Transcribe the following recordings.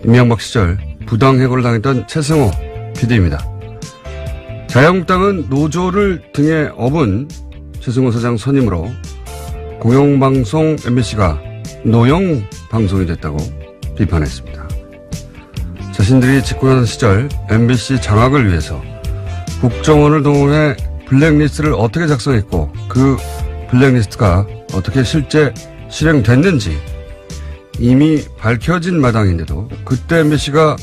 이명박 시절 부당해고를 당했던 최승호 PD입니다. 자유한국당은 노조를 등에 업은 최승호 사장 선임으로 공영방송 MBC가 노영 방송이 됐다고 비판했습니다. 자신들이 집권하던 시절 MBC 장악을 위해서 국정원을 동원해 블랙리스트를 어떻게 작성했고 그 블랙리스트가 어떻게 실제 실행됐는지 이미 밝혀진 마당인데도 그때 MBC가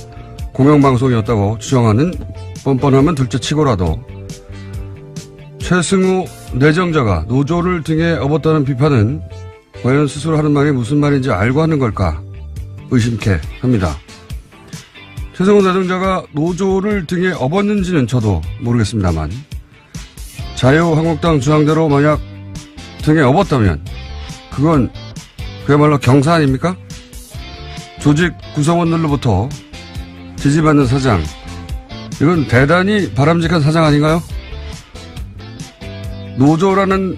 공영방송이었다고 주장하는 뻔뻔하면 둘째치고라도 최승우 내정자가 노조를 등에 업었다는 비판은 과연 스스로 하는 말이 무슨 말인지 알고 하는 걸까 의심케 합니다. 최승우 내정자가 노조를 등에 업었는지는 저도 모르겠습니다만 자유한국당 주장대로 만약 등에 업었다면 그건 그야말로 경사 아닙니까? 조직 구성원들로부터 지지받는 사장, 이건 대단히 바람직한 사장 아닌가요? 노조라는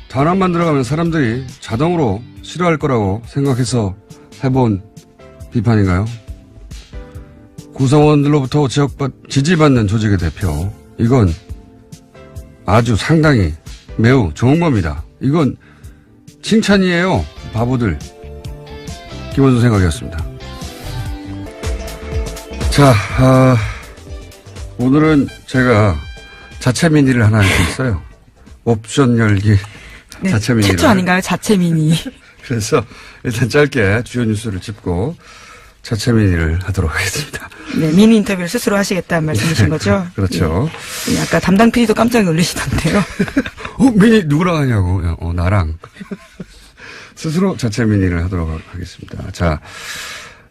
단어만 들어가면 사람들이 자동으로 싫어할 거라고 생각해서 해본 비판인가요? 구성원들로부터 지지받는 조직의 대표, 이건 아주 상당히 매우 좋은 겁니다. 이건 칭찬이에요. 바보들. 김원준 생각이었습니다. 자, 오늘은 제가 자체 미니를 하나 할 수 있어요. 옵션 열기 네, 자체 미니. 최초 아닌가요? 자체 미니. 그래서 일단 짧게 주요 뉴스를 짚고 자체 미니를 하도록 하겠습니다. 네, 미니 인터뷰를 스스로 하시겠다는 말씀이신 거죠? 그렇죠. 네. 아까 담당 PD도 깜짝 놀라시던데요. 미니 누구랑 하냐고. 나랑. 스스로 자체 미니를 하도록 하겠습니다. 자,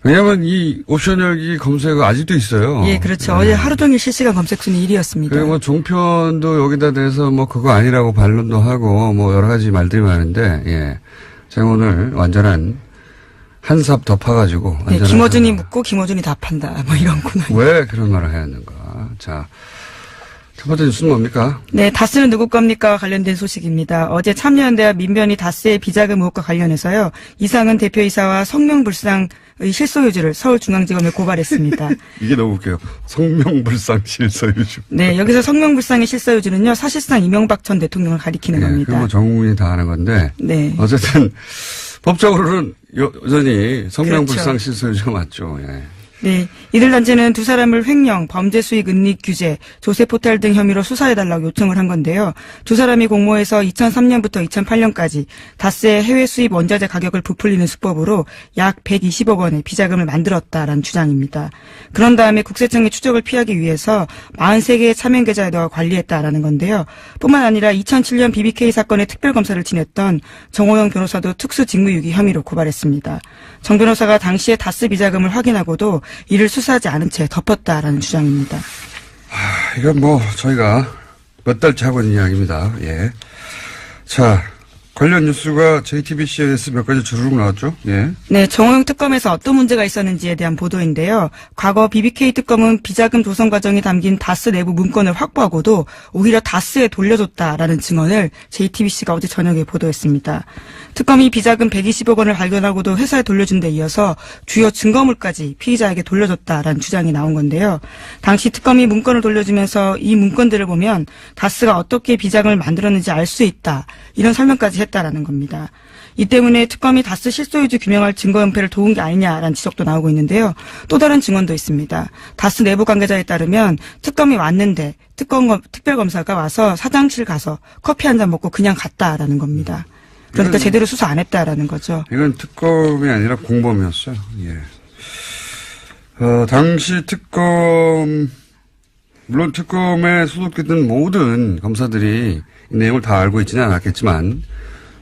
왜냐면 이 옵션 열기 검색어 아직도 있어요. 예, 그렇죠. 네. 어제 하루 종일 실시간 검색 순위 1위였습니다. 그리고 뭐 종편도 여기다 대해서 뭐 그거 아니라고 반론도 하고 뭐 여러 가지 말들이 많은데, 예. 제가 오늘 완전한 한삽 덮어가지고. 네, 김어준이 묻고 김어준이 답한다. 뭐 이런 코너. 왜 그런 말을 해야 하는가. 자. 첫 번째 뉴스는 뭡니까? 네, 다스는 누구 겁니까? 관련된 소식입니다. 어제 참여연대와 민변이 다스의 비자금 의혹과 관련해서요. 이상은 대표이사와 성명불상의 실소유주를 서울중앙지검에 고발했습니다. 이게 너무 웃겨요. 성명불상 실소유주. 네, 여기서 성명불상의 실소유주는요. 사실상 이명박 전 대통령을 가리키는 겁니다. 그건 전 국민이 다 아는 건데. 네. 어쨌든 법적으로는 여전히 성명불상 그렇죠. 실소유주가 맞죠. 예. 네. 이들 단체는 두 사람을 횡령, 범죄 수익 은닉 규제, 조세 포탈 등 혐의로 수사해달라고 요청을 한 건데요. 두 사람이 공모해서 2003년부터 2008년까지 다스의 해외 수입 원자재 가격을 부풀리는 수법으로 약 120억 원의 비자금을 만들었다라는 주장입니다. 그런 다음에 국세청의 추적을 피하기 위해서 43개의 차명 계좌에다가 관리했다라는 건데요. 뿐만 아니라 2007년 BBK 사건의 특별검사를 지냈던 정호영 변호사도 특수직무유기 혐의로 고발했습니다. 정 변호사가 당시에 다스 비자금을 확인하고도 이를 수사하지 않은 채 덮었다라는 주장입니다. 이건 뭐 저희가 몇 달째 하고 있는 이야기입니다. 예. 자, 관련 뉴스가 JTBC에서 몇 가지 주르륵 나왔죠? 예. 네, 정호영 특검에서 어떤 문제가 있었는지에 대한 보도인데요. 과거 BBK 특검은 비자금 조성 과정이 담긴 다스 내부 문건을 확보하고도 오히려 다스에 돌려줬다라는 증언을 JTBC가 어제 저녁에 보도했습니다. 특검이 비자금 120억 원을 발견하고도 회사에 돌려준 데 이어서 주요 증거물까지 피의자에게 돌려줬다라는 주장이 나온 건데요. 당시 특검이 문건을 돌려주면서 이 문건들을 보면 다스가 어떻게 비자금을 만들었는지 알 수 있다. 이런 설명까지 했다라는 겁니다. 이 때문에 특검이 다스 실소유주 규명할 증거 은폐를 도운 게 아니냐라는 지적도 나오고 있는데요. 또 다른 증언도 있습니다. 다스 내부 관계자에 따르면 특검이 왔는데 특별검사가 와서 사장실 가서 커피 한 잔 먹고 그냥 갔다라는 겁니다. 그러니까 제대로 수사 안 했다라는 거죠. 이건 특검이 아니라 공범이었어요. 예. 당시 물론 특검에 소속됐던 모든 검사들이 이 내용을 다 알고 있지는 않았겠지만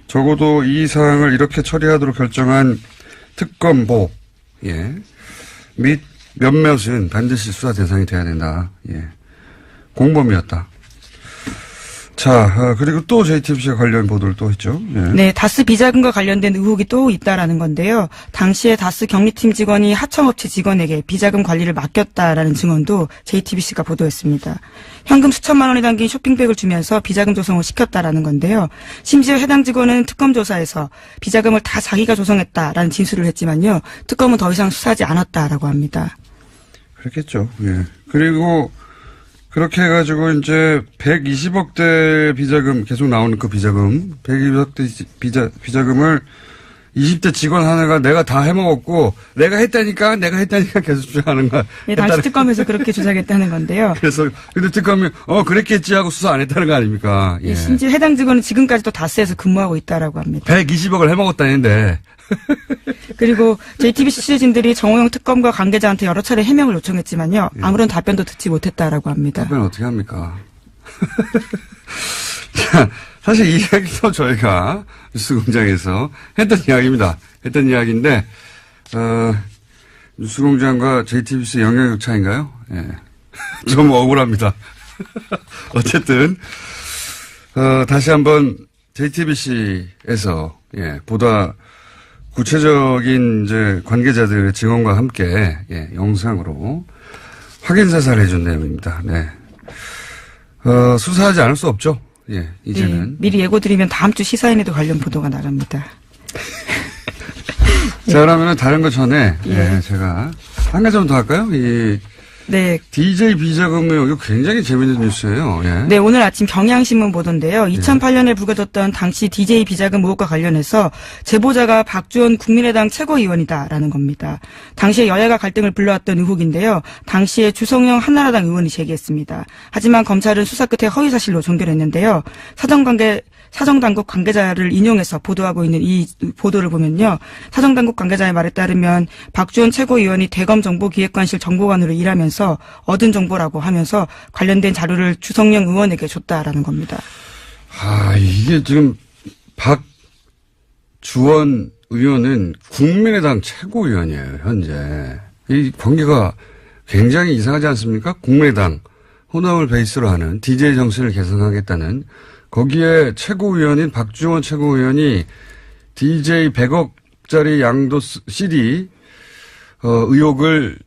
적어도 이 사항을 이렇게 처리하도록 결정한 특검보, 예. 및 몇몇은 반드시 수사 대상이 돼야 된다. 예. 공범이었다. 자, 그리고 또 JTBC가 관련 보도를 또 했죠. 예. 네, 다스 비자금과 관련된 의혹이 또 있다라는 건데요. 당시에 다스 경리팀 직원이 하청업체 직원에게 비자금 관리를 맡겼다라는 증언도 JTBC가 보도했습니다. 현금 수천만 원이 담긴 쇼핑백을 주면서 비자금 조성을 시켰다라는 건데요. 심지어 해당 직원은 특검 조사에서 비자금을 다 자기가 조성했다라는 진술을 했지만요. 특검은 더 이상 수사하지 않았다라고 합니다. 그렇겠죠. 예. 그리고 그렇게 해가지고 이제 120억대 비자금 계속 나오는 그 비자금 120억대 비자금을 20대 직원 하나가 내가 다 해먹었고 내가 했다니까 계속 주장하는 거야. 네, 당시 특검에서 그렇게 주장했다는 건데요. 그래서 근데 특검이 그랬겠지 하고 수사 안 했다는 거 아닙니까? 예. 심지어 해당 직원은 지금까지도 다스에서 근무하고 있다라고 합니다. 120억을 해먹었다는데. 그리고 JTBC 취재진들이 정호영 특검과 관계자한테 여러 차례 해명을 요청했지만요. 아무런 답변도 듣지 못했다라고 합니다. 답변 어떻게 합니까? 자, 사실 이 이야기도 저희가 뉴스공장에서 했던 이야기입니다. 했던 이야기인데 뉴스공장과 JTBC 영향력 차인가요? 예. 좀 억울합니다. 어쨌든 다시 한번 JTBC에서 보다 구체적인 이제 관계자들의 증언과 함께 영상으로 확인 사살을 해준 내용입니다. 네. 수사하지 않을 수 없죠. 예, 이제는. 네, 미리 예고드리면 다음 주 시사인에도 관련 보도가 나갑니다. 자, 그러면은 다른 거 전에 제가 한 가지 좀 더 할까요? 네. DJ 비자금 의혹 이거 굉장히 재밌는 뉴스예요. 예. 네, 오늘 아침 경향신문 보도인데요. 2008년에 불거졌던 당시 DJ 비자금 의혹과 관련해서 제보자가 박주원 국민의당 최고위원이다라는 겁니다. 당시에 여야가 갈등을 불러왔던 의혹인데요. 당시에 주성영 한나라당 의원이 제기했습니다. 하지만 검찰은 수사 끝에 허위사실로 종결했는데요. 사정당국 관계자를 인용해서 보도하고 있는 이 보도를 보면요. 사정당국 관계자의 말에 따르면 박주원 최고위원이 대검정보기획관실 정보관으로 일하면서 얻은 정보라고 하면서 관련된 자료를 주성영 의원에게 줬다라는 겁니다. 이게 지금 박주원 의원은 국민의당 최고위원이에요, 현재. 이 관계가 굉장히 이상하지 않습니까? 국민의당 호남을 베이스로 하는 DJ 정신을 개선하겠다는 거기에 최고위원인 박주원 최고위원이 DJ 100억짜리 양도 CD 의혹을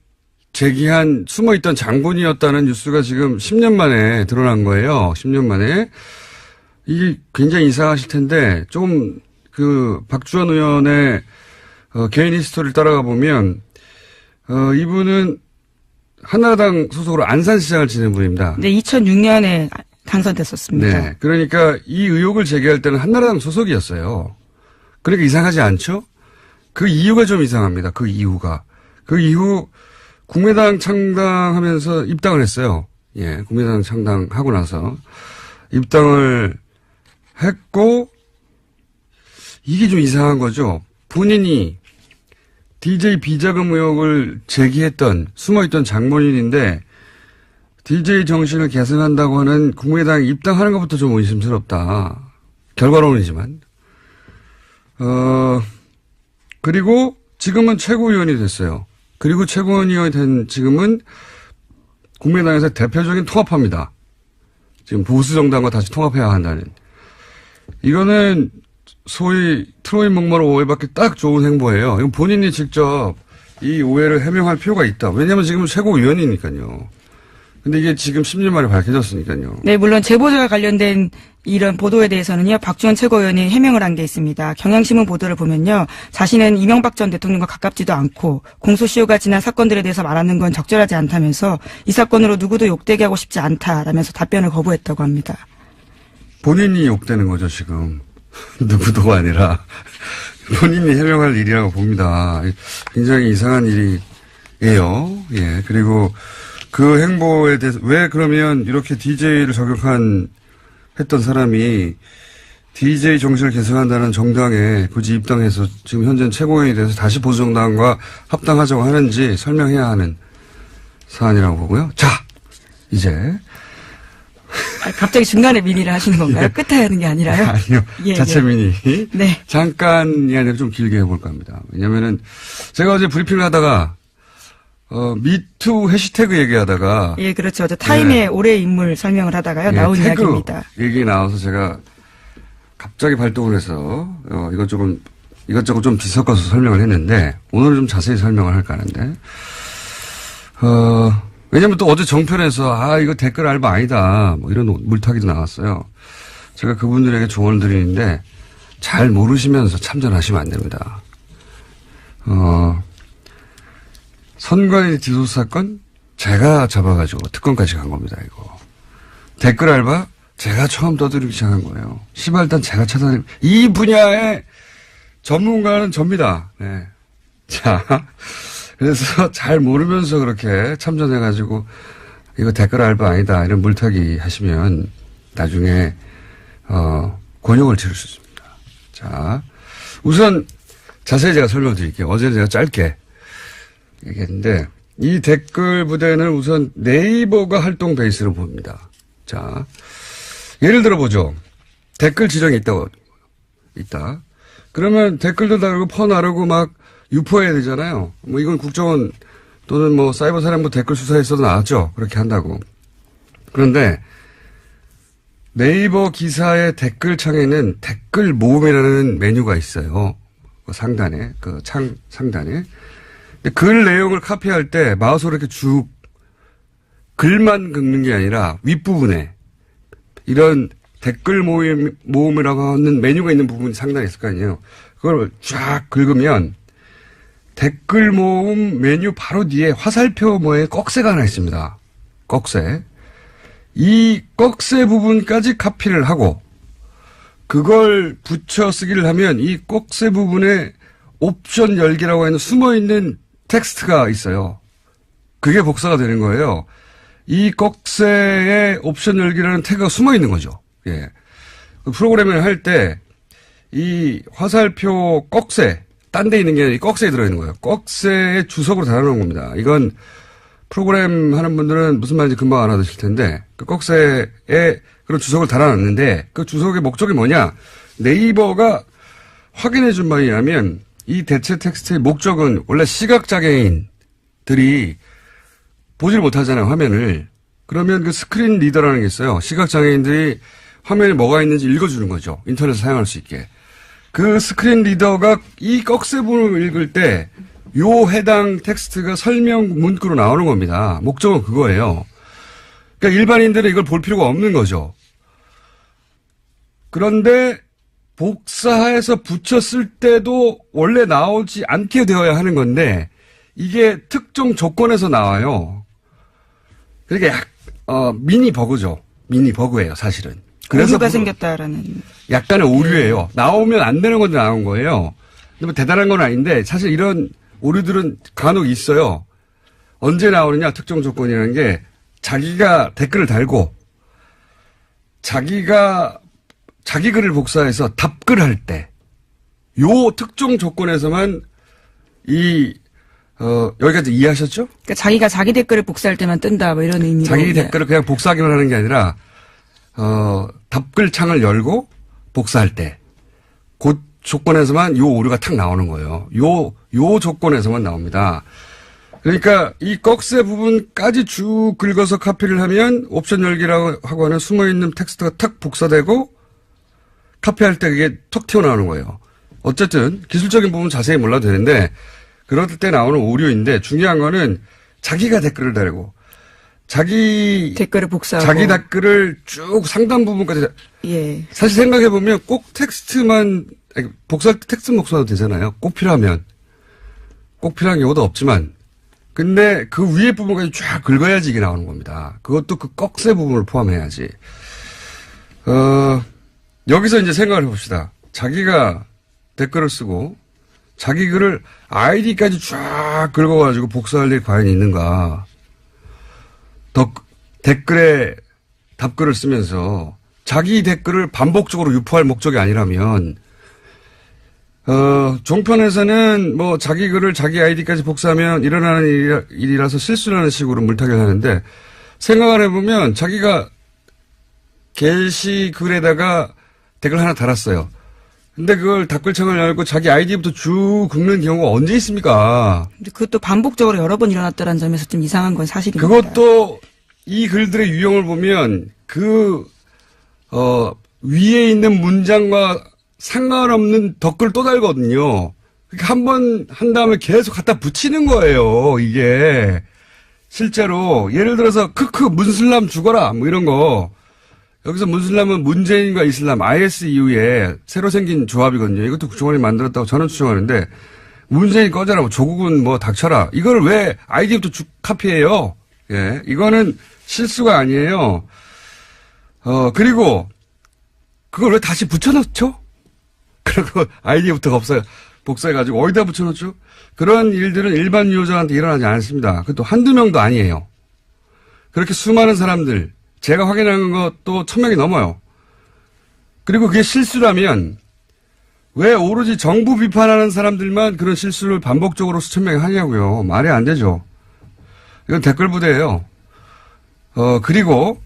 제기한 숨어있던 장본이었다는 뉴스가 지금 10년 만에 드러난 거예요. 10년 만에. 이게 굉장히 이상하실 텐데 좀 그 박주원 의원의 개인 히스토리를 따라가 보면 이분은 한나라당 소속으로 안산시장을 지낸 분입니다. 네, 2006년에 당선됐었습니다. 네. 그러니까 이 의혹을 제기할 때는 한나라당 소속이었어요. 그러니까 이상하지 않죠? 그 이유가 좀 이상합니다. 그 이유가. 그 이후 국민의당 창당하면서 입당을 했어요. 예. 국민의당 창당하고 나서 입당을 했고 이게 좀 이상한 거죠. 본인이 DJ 비자금 의혹을 제기했던 숨어있던 장본인인데 DJ 정신을 개선한다고 하는 국민의당에 입당하는 것부터 좀 의심스럽다. 결과론이지만. 그리고 지금은 최고위원이 됐어요. 그리고 최고위원이 된 지금은 국민의당에서 대표적인 통합파입니다. 지금 보수정당과 다시 통합해야 한다는. 이거는 소위 트로이 목마로 오해받기 딱 좋은 행보예요. 이건 본인이 직접 이 오해를 해명할 필요가 있다. 왜냐하면 지금은 최고위원이니까요. 근데 이게 지금 10년 만에 밝혀졌으니까요. 네, 물론 제보자가 관련된 이런 보도에 대해서는요, 박주원 최고위원이 해명을 한 게 있습니다. 경향신문 보도를 보면요, 자신은 이명박 전 대통령과 가깝지도 않고 공소시효가 지난 사건들에 대해서 말하는 건 적절하지 않다면서 이 사건으로 누구도 욕되게 하고 싶지 않다라면서 답변을 거부했다고 합니다. 본인이 욕되는 거죠, 지금. 누구도 아니라 본인이 해명할 일이라고 봅니다. 굉장히 이상한 일이에요. 예, 그리고 그 행보에 대해서 왜 그러면 이렇게 DJ를 했던 사람이 DJ 정신을 개선한다는 정당에 굳이 입당해서 지금 현재 최고위원이 돼서 다시 보수정당과 합당하자고 하는지 설명해야 하는 사안이라고 보고요. 자, 이제. 갑자기 중간에 민의를 하시는 건가요? 끝에 하는 게 아니라요? 아니요. 예, 자체 민의. 네. 잠깐이 아니라 좀 길게 해볼까 합니다. 왜냐면은 제가 어제 브리핑을 하다가 미투 해시태그 얘기하다가. 예, 그렇죠. 저 타임의 올해 인물 설명을 하다가요. 나온 태그 이야기입니다. 얘기 나와서 제가 갑자기 발동을 해서, 이것저것 좀 뒤섞어서 설명을 했는데, 오늘은 좀 자세히 설명을 할까 하는데, 왜냐면 또 어제 정편에서, 이거 댓글 알바 아니다. 뭐 이런 물타기도 나왔어요. 제가 그분들에게 조언을 드리는데, 잘 모르시면서 참전하시면 안 됩니다. 선관위 기소 사건 제가 잡아가지고 특검까지 간 겁니다, 이거. 댓글 알바 제가 처음 떠들기 시작한 거예요. 시발단 제가 찾아내고 이 분야의 전문가는 접니다. 네. 자, 그래서 잘 모르면서 그렇게 참전해가지고 이거 댓글 알바 아니다 이런 물타기 하시면 나중에 곤욕을 치를 수 있습니다. 자, 우선 자세히 제가 설명드릴게요. 어제 제가 짧게 얘기했는데 이 댓글 부대는 우선 네이버가 활동 베이스로 봅니다. 자, 예를 들어보죠. 댓글 지정이 있다. 그러면 댓글도 다르고 퍼 나르고 막 유포해야 되잖아요. 뭐 이건 국정원 또는 뭐 사이버사령부 댓글 수사에서도 나왔죠. 그렇게 한다고. 그런데 네이버 기사의 댓글 창에는 댓글 모음이라는 메뉴가 있어요. 그 상단에, 그 창 상단에. 글 내용을 카피할 때 마우스로 이렇게 쭉 글만 긁는 게 아니라 윗부분에 이런 댓글 모음이라고 하는 메뉴가 있는 부분이 상단에 있을 거 아니에요. 그걸 쫙 긁으면 댓글 모음 메뉴 바로 뒤에 화살표 모의 꺽쇠가 하나 있습니다. 꺽쇠. 이 꺽쇠 부분까지 카피를 하고 그걸 붙여 쓰기를 하면 이 꺽쇠 부분에 옵션 열기라고 하는 숨어있는 텍스트가 있어요. 그게 복사가 되는 거예요. 이 꺽쇠에 옵션 열기라는 태그가 숨어있는 거죠. 예. 프로그래밍을 할 때 이 화살표 꺽쇠, 딴 데 있는 게 아니라 이 꺽쇠에 들어있는 거예요. 꺽쇠의 주석으로 달아놓은 겁니다. 이건 프로그램 하는 분들은 무슨 말인지 금방 알아두실 텐데 그 꺽쇠에 그런 주석을 달아놨는데 그 주석의 목적이 뭐냐. 네이버가 확인해 준 바에 의하면 이 대체 텍스트의 목적은 원래 시각장애인들이 보질 못하잖아요, 화면을. 그러면 그 스크린 리더라는 게 있어요. 시각장애인들이 화면에 뭐가 있는지 읽어주는 거죠. 인터넷을 사용할 수 있게. 그 스크린 리더가 이 꺽쇠 부분을 읽을 때 요 해당 텍스트가 설명 문구로 나오는 겁니다. 목적은 그거예요. 그러니까 일반인들은 이걸 볼 필요가 없는 거죠. 그런데 복사해서 붙였을 때도 원래 나오지 않게 되어야 하는 건데 이게 특정 조건에서 나와요. 그러니까 미니 버그죠. 미니 버그예요, 사실은. 그래서 오류가 생겼다라는. 약간의 오류예요. 나오면 안 되는 건데 나온 거예요. 근데 뭐 대단한 건 아닌데 사실 이런 오류들은 간혹 있어요. 언제 나오느냐, 특정 조건이라는 게 자기가 댓글을 달고 자기가 자기 글을 복사해서 답글할 때 요 특정 조건에서만 여기까지 이해하셨죠? 그러니까 자기가 자기 댓글을 복사할 때만 뜬다, 뭐 이런 의미로. 자기 댓글을 그냥 복사하기만 하는 게 아니라, 답글 창을 열고 복사할 때, 그 조건에서만 요 오류가 탁 나오는 거예요. 요 조건에서만 나옵니다. 그러니까 이 꺽쇠 부분까지 쭉 긁어서 카피를 하면 옵션 열기라고 하고 하는 숨어있는 텍스트가 탁 복사되고 카피할 때 그게 톡 튀어나오는 거예요. 어쨌든 기술적인 부분 자세히 몰라도 되는데 그럴 때 나오는 오류인데 중요한 거는 자기가 댓글을 달고 자기 댓글을 복사하고 자기 댓글을 쭉 상단 부분까지 예. 사실 생각해 보면 꼭 텍스트만 복사할 때 텍스트 복사도 되잖아요. 꼭 필요한 경우도 없지만 근데 그 위에 부분까지 쫙 긁어야지 이게 나오는 겁니다. 그것도 그 꺽쇠 부분을 포함해야지. 여기서 이제 생각을 해봅시다. 자기가 댓글을 쓰고 자기 글을 아이디까지 쫙 긁어가지고 복사할 일이 과연 있는가. 댓글에 답글을 쓰면서 자기 댓글을 반복적으로 유포할 목적이 아니라면 종편에서는 뭐 자기 글을 자기 아이디까지 복사하면 일어나는 일이라서 실수라는 식으로 물타기를 하는데 생각을 해보면 자기가 게시글에다가 댓글 하나 달았어요. 근데 그걸 댓글창을 열고 자기 아이디부터 쭉 긁는 경우가 언제 있습니까? 근데 그것도 반복적으로 여러 번 일어났다는 점에서 좀 이상한 건 사실입니다. 그것도 이 글들의 유형을 보면 위에 있는 문장과 상관없는 댓글 또 달거든요. 한 번 한 다음에 계속 갖다 붙이는 거예요, 이게. 실제로. 예를 들어서, 문슬람 죽어라, 뭐 이런 거. 여기서 문슬람은 문재인과 이슬람, IS 이후에 새로 생긴 조합이거든요. 이것도 국정원이 만들었다고 저는 추정하는데, 문재인 꺼져라, 뭐 조국은 뭐 닥쳐라. 이걸 왜 아이디부터 쭉 카피해요? 예. 이거는 실수가 아니에요. 그리고, 그걸 왜 다시 붙여넣죠? 그리고 아이디부터 복사해가지고 어디다 붙여놓죠? 그런 일들은 일반 유저한테 일어나지 않습니다. 그것도 한두 명도 아니에요. 그렇게 수많은 사람들, 제가 확인한 것도 1000명이 넘어요. 그리고 그게 실수라면 왜 오로지 정부 비판하는 사람들만 그런 실수를 반복적으로 수천 명이 하냐고요. 말이 안 되죠. 이건 댓글 부대예요. 그리고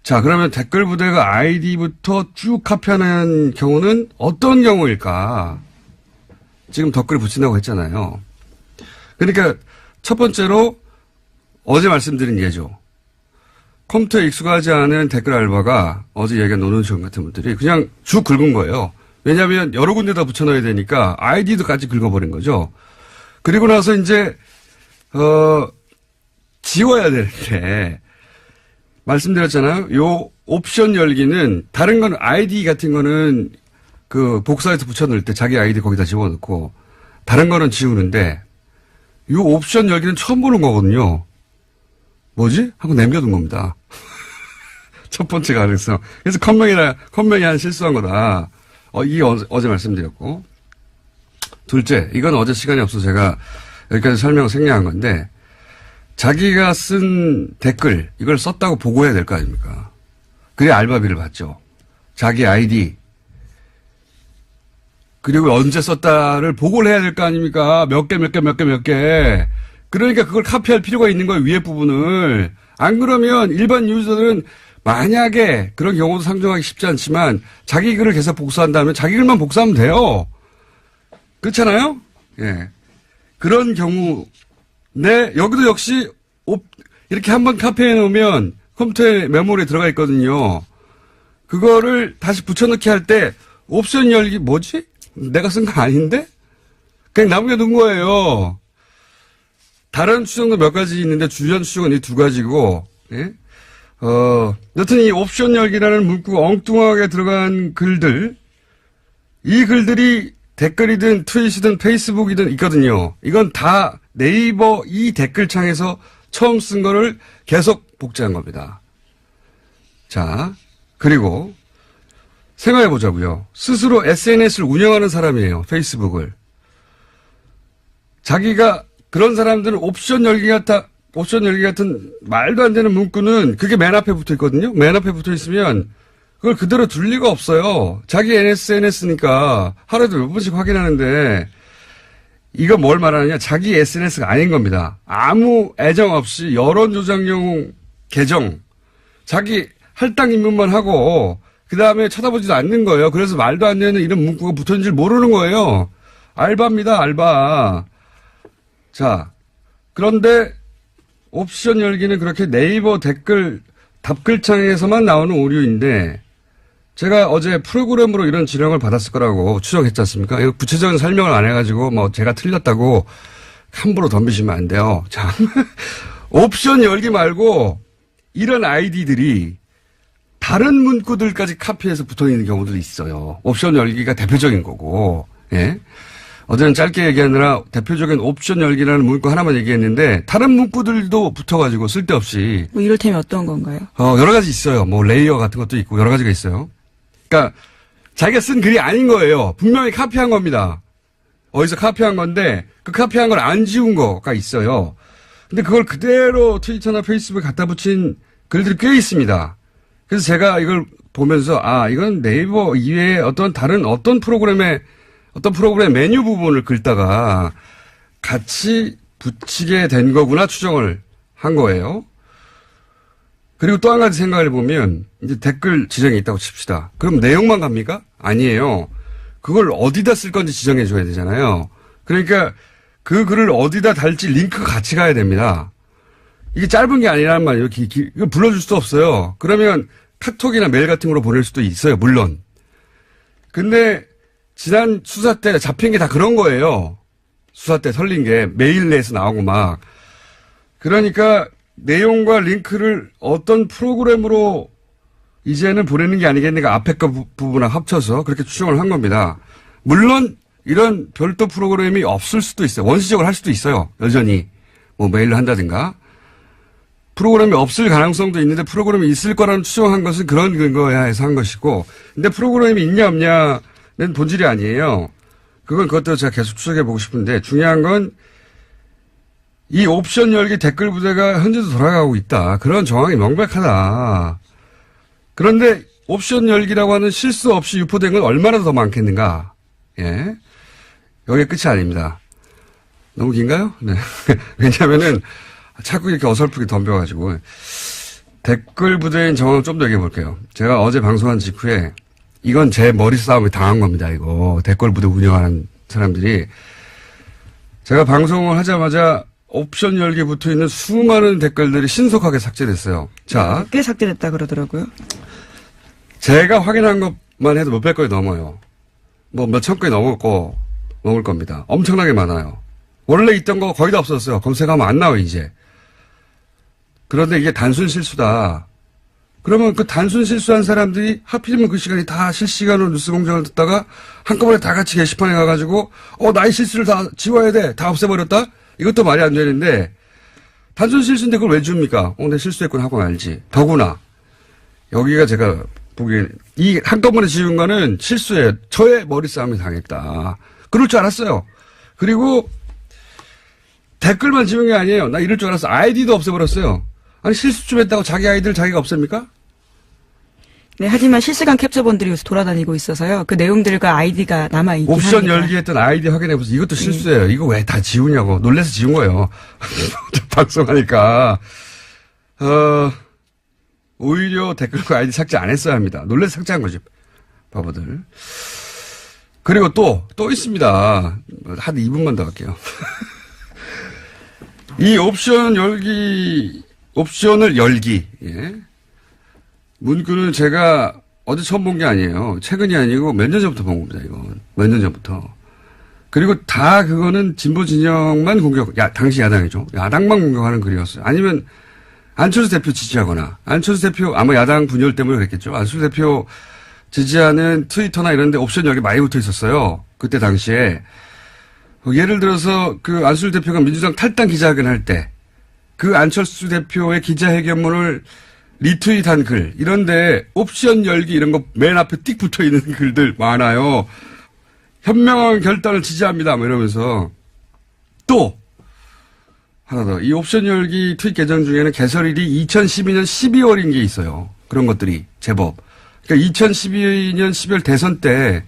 자, 그러면 댓글 부대가 아이디부터 쭉 카피하는 경우는 어떤 경우일까? 지금 댓글을 붙인다고 했잖아요. 그러니까 첫 번째로 어제 말씀드린 예죠. 컴퓨터에 익숙하지 않은 댓글 알바가 어제 얘기한 노는시원 같은 분들이 그냥 쭉 긁은 거예요. 왜냐하면 여러 군데다 붙여넣어야 되니까 아이디도까지 긁어버린 거죠. 그리고 나서 이제 지워야 되는데 말씀드렸잖아요. 요 옵션 열기는 다른 건 아이디 같은 거는 그 복사해서 붙여넣을 때 자기 아이디 거기다 집어넣고 다른 거는 지우는데 요 옵션 열기는 처음 보는 거거든요. 뭐지? 하고 남겨둔 겁니다. 첫 번째 가능성. 그래서 컴맹이 한 실수한 거다. 이게 어제 말씀드렸고. 둘째, 이건 어제 시간이 없어서 제가 여기까지 설명을 생략한 건데 자기가 쓴 댓글 이걸 썼다고 보고해야 될 거 아닙니까? 그래 알바비를 받죠. 자기 아이디 그리고 언제 썼다를 보고를 해야 될 거 아닙니까? 몇 개. 그러니까 그걸 카피할 필요가 있는 거예요. 위에 부분을. 안 그러면 일반 유저들은 만약에 그런 경우도 상정하기 쉽지 않지만 자기 글을 계속 복사한다면 자기 글만 복사하면 돼요. 그렇잖아요? 예. 그런 경우 네, 여기도 역시 이렇게 한번 카피해 놓으면 컴퓨터에 메모리에 들어가 있거든요. 그거를 다시 붙여넣기 할 때 옵션 열기 뭐지? 내가 쓴 거 아닌데? 그냥 남겨둔 거예요. 다른 추정도 몇 가지 있는데 주전 추정은 이 두 가지고, 예? 여튼 이 옵션 열기라는 문구가 엉뚱하게 들어간 글들, 이 글들이 댓글이든 트윗이든 페이스북이든 있거든요. 이건 다 네이버 이 댓글창에서 처음 쓴 거를 계속 복제한 겁니다. 자, 그리고 생각해 보자고요. 스스로 SNS를 운영하는 사람이에요. 페이스북을. 자기가 그런 사람들은 옵션 열기 같은 말도 안 되는 문구는 그게 맨 앞에 붙어 있거든요. 맨 앞에 붙어 있으면 그걸 그대로 둘 리가 없어요. 자기 SNS니까 하루에도 몇 번씩 확인하는데 이건 뭘 말하느냐. 자기 SNS가 아닌 겁니다. 아무 애정 없이 여론 조작용 계정. 자기 할당 입문만 하고 그다음에 쳐다보지도 않는 거예요. 그래서 말도 안 되는 이런 문구가 붙었는 줄 모르는 거예요. 알바입니다. 알바. 자, 그런데 옵션 열기는 그렇게 네이버 답글창에서만 나오는 오류인데 제가 어제 프로그램으로 이런 지령을 받았을 거라고 추정했지 않습니까? 이거 구체적인 설명을 안 해가지고 뭐 제가 틀렸다고 함부로 덤비시면 안 돼요. 자, 옵션 열기 말고 이런 아이디들이 다른 문구들까지 카피해서 붙어있는 경우도 있어요. 옵션 열기가 대표적인 거고, 예. 어제는 짧게 얘기하느라 대표적인 옵션 열기라는 문구 하나만 얘기했는데 다른 문구들도 붙어가지고 쓸데없이. 뭐 이를테면 어떤 건가요? 여러 가지 있어요. 뭐 레이어 같은 것도 있고 여러 가지가 있어요. 그러니까 자기가 쓴 글이 아닌 거예요. 분명히 카피한 겁니다. 어디서 카피한 건데 그 카피한 걸 안 지운 거가 있어요. 근데 그걸 그대로 트위터나 페이스북에 갖다 붙인 글들이 꽤 있습니다. 그래서 제가 이걸 보면서 이건 네이버 이외에 어떤 프로그램 메뉴 부분을 긁다가 같이 붙이게 된 거구나 추정을 한 거예요. 그리고 또 한 가지 생각을 해보면 이제 댓글 지정이 있다고 칩시다. 그럼 내용만 갑니까? 아니에요. 그걸 어디다 쓸 건지 지정해 줘야 되잖아요. 그러니까 그 글을 어디다 달지 링크가 같이 가야 됩니다. 이게 짧은 게 아니란 말이에요. 이거 불러줄 수도 없어요. 그러면 카톡이나 메일 같은 걸로 보낼 수도 있어요. 물론. 근데 지난 수사 때 잡힌 게 다 그런 거예요. 수사 때 설린 게 메일 내에서 나오고 막. 그러니까 내용과 링크를 어떤 프로그램으로 이제는 보내는 게 아니겠는가 앞에 거 부분하고 합쳐서 그렇게 추정을 한 겁니다. 물론 이런 별도 프로그램이 없을 수도 있어요. 원시적으로 할 수도 있어요. 여전히 뭐 메일로 한다든가. 프로그램이 없을 가능성도 있는데 프로그램이 있을 거라는 추정한 것은 그런 근거에 해서 한 것이고 근데 프로그램이 있냐 없냐는 본질이 아니에요. 그것도 제가 계속 추적해 보고 싶은데 중요한 건 이 옵션 열기 댓글 부대가 현재도 돌아가고 있다. 그런 정황이 명백하다. 그런데 옵션 열기라고 하는 실수 없이 유포된 건 얼마나 더 많겠는가. 예. 여기가 끝이 아닙니다. 너무 긴가요? 네. 왜냐면은 자꾸 이렇게 어설프게 덤벼가지고. 댓글 부대인 정황을 좀 더 얘기해 볼게요. 제가 어제 방송한 직후에 이건 제 머리 싸움에 당한 겁니다. 이거. 댓글 부대 운영하는 사람들이. 제가 방송을 하자마자 옵션 열기에 붙어 있는 수많은 댓글들이 신속하게 삭제됐어요. 자. 꽤 삭제됐다 그러더라고요. 제가 확인한 것만 해도 몇백 건이 넘어요. 뭐 몇천 건이 넘을 겁니다. 엄청나게 많아요. 원래 있던 거 거의 다 없었어요. 검색하면 안 나와요, 이제. 그런데 이게 단순 실수다. 그러면 그 단순 실수한 사람들이 하필이면 그 시간이 다 실시간으로 뉴스 공장을 듣다가 한꺼번에 다 같이 게시판에 가가지고 나의 실수를 다 지워야 돼. 다 없애버렸다? 이것도 말이 안 되는데 단순 실수인데 그걸 왜 줍니까? 내 실수했구나 하고 말지. 더구나 여기가 제가 보기엔 이 한꺼번에 지운 거는 실수예요. 저의 머리 싸움이 당했다. 그럴 줄 알았어요. 그리고 댓글만 지운 게 아니에요. 나 이럴 줄 알았어. 아이디도 없애버렸어요. 아니 실수 좀 했다고 자기 아이디를 자기가 없앱니까? 네, 하지만 실시간 캡처본들이 요새 돌아다니고 있어서요. 그 내용들과 아이디가 남아있긴 옵션 합니다. 열기했던 아이디 확인해보세요. 이것도 실수예요. 이거 왜 다 지우냐고. 놀라서 지운 거예요. 방송하니까. 오히려 댓글과 아이디 삭제 안 했어야 합니다. 놀라서 삭제한 거지. 바보들. 그리고 또 있습니다. 한 2분만 더 할게요. 이 옵션을 열기. 예. 문구는 제가 어제 처음 본 게 아니에요. 최근이 아니고 몇 년 전부터 본 겁니다, 이건. 몇 년 전부터. 그리고 다 그거는 진보 진영만 당시 야당이죠. 야당만 공격하는 글이었어요. 아니면 안철수 대표 지지하거나, 안철수 대표, 아마 야당 분열 때문에 그랬겠죠. 안철수 대표 지지하는 트위터나 이런 데 옵션 열기 많이 붙어 있었어요. 그때 당시에. 예를 들어서 그 안철수 대표가 민주당 탈당 기자회견 할 때, 그 안철수 대표의 기자회견문을 리트윗한 글, 이런데 옵션 열기 이런 거 맨 앞에 띡 붙어 있는 글들 많아요. 현명한 결단을 지지합니다. 뭐 이러면서. 또 하나 더. 이 옵션 열기 트윗 계정 중에는 개설일이 2012년 12월인 게 있어요. 그런 것들이 제법. 그러니까 2012년 12월 대선 때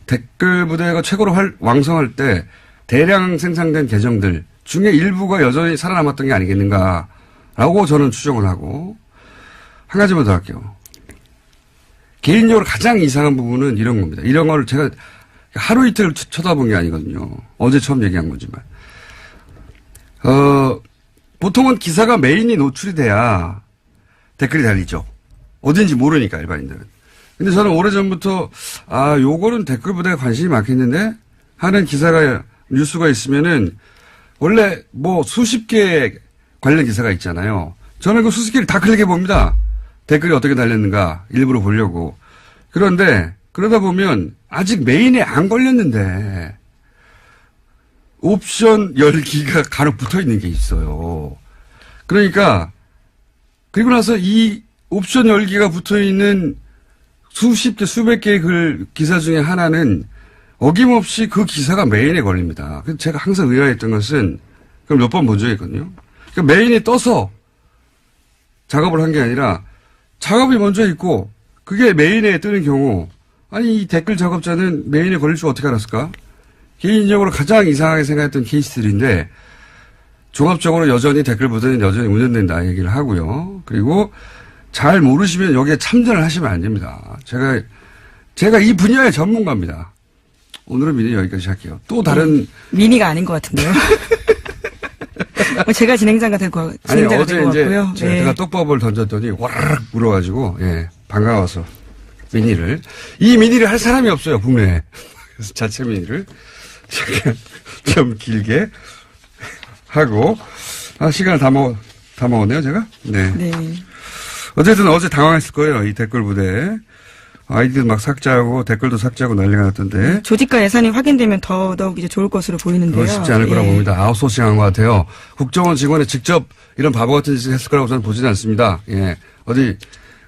댓글 부대가 최고로 왕성할 때 대량 생산된 계정들 중에 일부가 여전히 살아남았던 게 아니겠는가라고 저는 추정을 하고 한 가지만 더 할게요. 개인적으로 가장 이상한 부분은 이런 겁니다. 이런 걸 제가 하루 이틀 쳐다본 게 아니거든요. 어제 처음 얘기한 거지만. 보통은 기사가 메인이 노출이 돼야 댓글이 달리죠. 어딘지 모르니까 일반인들은. 근데 저는 오래전부터 요거는 댓글 부대가 관심이 많겠는데 하는 기사가 뉴스가 있으면은 원래 뭐 수십 개 관련 기사가 있잖아요. 저는 그 수십 개를 다 클릭해 봅니다. 댓글이 어떻게 달렸는가 일부러 보려고. 그런데 그러다 보면 아직 메인에 안 걸렸는데 옵션 열기가 간혹 붙어 있는 게 있어요. 그러니까 그리고 나서 이 옵션 열기가 붙어 있는 수십 개, 수백 개의 기사 중에 하나는 어김없이 그 기사가 메인에 걸립니다. 그래서 제가 항상 의아했던 것은 그걸 몇 번 본 적이 있거든요. 그러니까 메인에 떠서 작업을 한 게 아니라 작업이 먼저 있고 그게 메인에 뜨는 경우 아니 이 댓글 작업자는 메인에 걸릴 줄 어떻게 알았을까? 개인적으로 가장 이상하게 생각했던 케이스들인데 종합적으로 여전히 댓글 부대는 여전히 운영된다 얘기를 하고요. 그리고 잘 모르시면 여기에 참전을 하시면 안 됩니다. 제가 이 분야의 전문가입니다. 오늘은 미니 여기까지 할게요. 또 다른. 미니가 아닌 것 같은데요. 제가 진행자가 될 것 같고요. 제가 떡밥을 던졌더니 와르르 물어가지고, 예, 반가워서 미니를. 이 미니를 할 사람이 없어요, 국내에. 그래서 자체 미니를 좀 길게 하고, 시간을 다 먹었네요, 제가? 네. 네. 어쨌든 어제 당황했을 거예요, 이 댓글 부대. 아이디도 막 삭제하고 댓글도 삭제하고 난리가 났던데. 조직과 예산이 확인되면 더더욱 이제 좋을 것으로 보이는데요. 그건 쉽지 않을 거라고 봅니다. 아웃소싱한 것 같아요. 국정원 직원이 직접 이런 바보 같은 짓을 했을 거라고 저는 보지는 않습니다. 예. 어디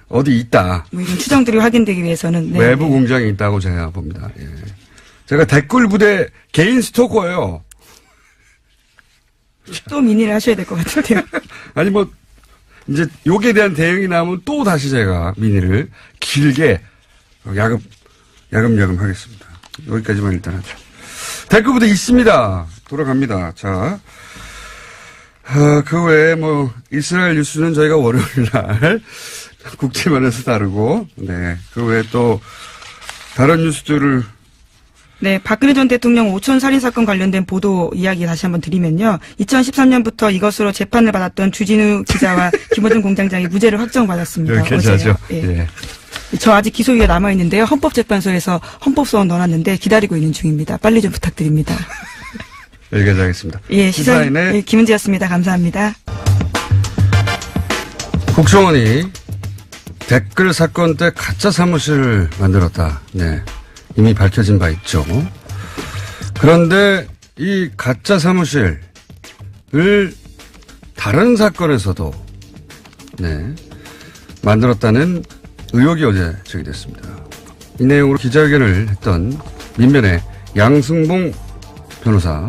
있다. 뭐 이런 추정들이 확인되기 위해서는. 외부 공장이 있다고 제가 봅니다. 예. 제가 댓글 부대 개인 스토커예요. 또 미니를 하셔야 될 것 같은데요. 아니 뭐 이제 욕에 대한 대응이 나오면 또 다시 제가 미니를 길게 야금야금 하겠습니다. 여기까지만 일단 하죠. 댓글 부대 있습니다. 돌아갑니다. 자, 그 외에 뭐 이스라엘 뉴스는 저희가 월요일 날 국제면에서 다루고, 네, 그 외에 또 다른 뉴스들을. 네, 박근혜 전 대통령 오촌 살인사건 관련된 보도 이야기 다시 한번 드리면요. 2013년부터 이것으로 재판을 받았던 주진우 기자와 김어준 공장장이 무죄를 확정받았습니다. 여기까지 하죠. 예. 예. 저 아직 기소유예 남아있는데요. 헌법재판소에서 헌법소원 넣어놨는데 기다리고 있는 중입니다. 빨리 좀 부탁드립니다. 여기까지 하겠습니다. 예, 시사인의 김은지였습니다. 감사합니다. 국정원이 댓글 사건 때 가짜 사무실을 만들었다. 네. 이미 밝혀진 바 있죠. 그런데 이 가짜 사무실을 다른 사건에서도 네, 만들었다는 의혹이 어제 제기됐습니다. 이 내용으로 기자회견을 했던 민변의 양승봉 변호사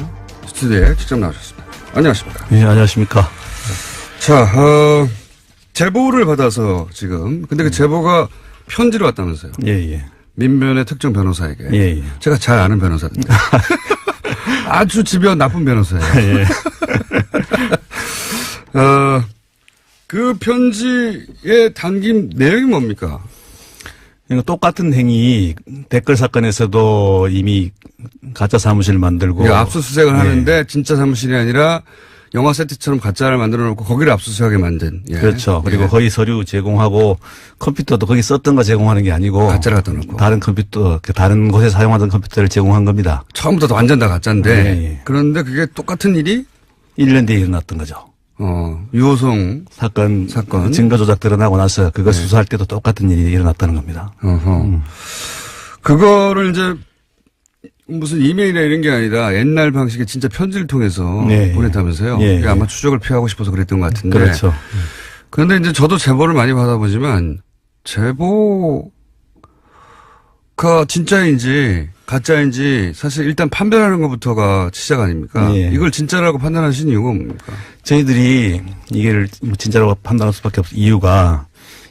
스튜디오에 직접 나오셨습니다. 안녕하십니까? 네, 안녕하십니까? 자, 제보를 받아서 지금 근데 그 제보가 편지로 왔다면서요? 예. 민변의 특정 변호사에게. 예. 제가 잘 아는 변호사인데. 아주 집요한 나쁜 변호사예요. 예. 그 편지에 담긴 내용이 뭡니까? 똑같은 행위 댓글 사건에서도 이미 가짜 사무실을 만들고 그러니까 압수수색을 하는데 진짜 사무실이 아니라 영화 세트처럼 가짜를 만들어 놓고 거기를 압수수색하게 만든. 예. 그렇죠. 그리고 거의 서류 제공하고 컴퓨터도 거기 썼던 거 제공하는 게 아니고 가짜를 갖다 놓고 다른 컴퓨터 다른 곳에 사용하던 컴퓨터를 제공한 겁니다. 처음부터 완전 다 가짜인데 예. 그런데 그게 똑같은 일이 1년 뒤에 일어났던 거죠. 유호성 사건 증거 조작 드러나고 나서 그거 수사할 때도 똑같은 일이 일어났다는 겁니다. 그거를 이제 무슨 이메일이나 이런 게 아니라 옛날 방식의 진짜 편지를 통해서 보냈다면서요. 예. 아마 추적을 피하고 싶어서 그랬던 것 같은데. 그렇죠. 그런데 이제 저도 제보를 많이 받아보지만 제보가 진짜인지 가짜인지 사실 일단 판별하는 것부터가 시작 아닙니까? 예. 이걸 진짜라고 판단하신 이유가 뭡니까? 저희들이 이게 진짜라고 판단할 수밖에 없는 이유가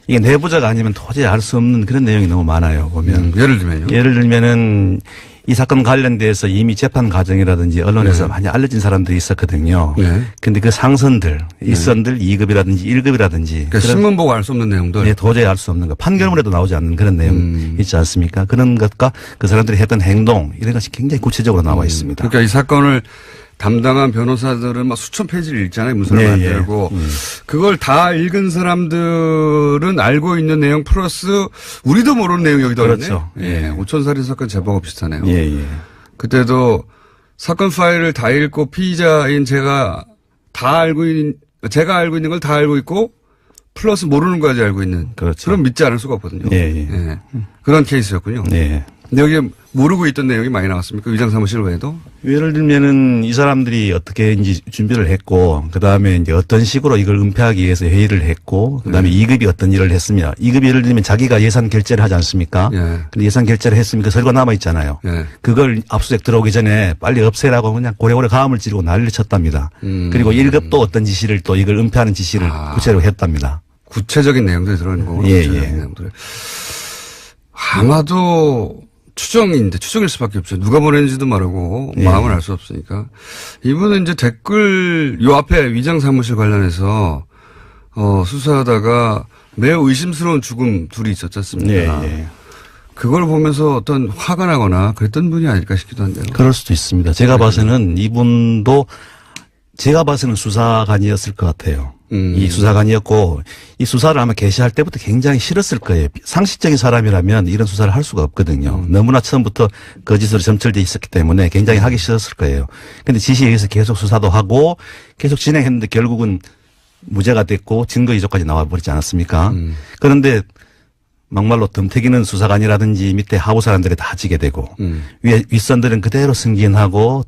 이게 내부자가 아니면 도저히 알 수 없는 그런 내용이 너무 많아요. 보면 예를 들면요. 예를 들면은 이 사건 관련돼서 이미 재판 과정이라든지 언론에서 많이 알려진 사람들이 있었거든요. 그런데 그 상선들, 일선들 2급이라든지 1급이라든지. 그러니까 신문 보고 알 수 없는 내용들. 네, 도저히 알 수 없는 거. 판결문에도 나오지 않는 그런 내용 있지 않습니까? 그런 것과 그 사람들이 했던 행동 이런 것이 굉장히 구체적으로 나와 있습니다. 그러니까 이 사건을 담당한 변호사들은 막 수천 페이지를 읽잖아요. 문서를 만들고. 그걸 다 읽은 사람들은 알고 있는 내용 플러스 우리도 모르는 내용이 여기 들어있네. 그렇죠. 예. 오촌살인 사건 제보가 비슷하네요. 예. 그때도 사건 파일을 다 읽고 피의자인 제가 알고 있는 걸 다 알고 있고 플러스 모르는 것까지 알고 있는. 그렇죠. 그럼 믿지 않을 수가 없거든요. 예. 그런 케이스였군요. 예. 근데 여기 모르고 있던 내용이 많이 나왔습니까? 위장사무실 외에도? 예를 들면은 이 사람들이 어떻게 이제 준비를 했고, 그 다음에 이제 어떤 식으로 이걸 은폐하기 위해서 회의를 했고, 그 다음에 2급이 어떤 일을 했습니다. 2급이 예를 들면 자기가 예산 결제를 하지 않습니까? 근데 예산 결제를 했으면 그 서류가 남아있잖아요. 그걸 압수수색 들어오기 전에 빨리 없애라고 그냥 고래고래 가음을 지르고 난리를 쳤답니다. 그리고 1급도 어떤 지시를 또 이걸 은폐하는 지시를 구체적으로 했답니다. 구체적인 내용들이 들어있는 거군요. 예. 내용들. 아마도 추정일 수밖에 없죠. 누가 보냈는지도 모르고 마음을 알 수 없으니까. 이분은 이제 댓글 요 앞에 위장 사무실 관련해서 수사하다가 매우 의심스러운 죽음 둘이 있었지 않습니까? 그걸 보면서 어떤 화가 나거나 그랬던 분이 아닐까 싶기도 한데요. 그럴 수도 있습니다. 제가 봐서는 이분도 제가 봐서는 수사관이었을 것 같아요. 이 수사관이었고 이 수사를 아마 개시할 때부터 굉장히 싫었을 거예요. 상식적인 사람이라면 이런 수사를 할 수가 없거든요. 너무나 처음부터 거짓으로 점철돼 있었기 때문에 굉장히 하기 싫었을 거예요. 근데 지시에 의해서 계속 수사도 하고 계속 진행했는데 결국은 무죄가 됐고 증거 이조까지 나와버리지 않았습니까? 그런데 막말로 덤태기는 수사관이라든지 밑에 하부 사람들이 다 지게 되고 위에 윗선들은 그대로 승진하고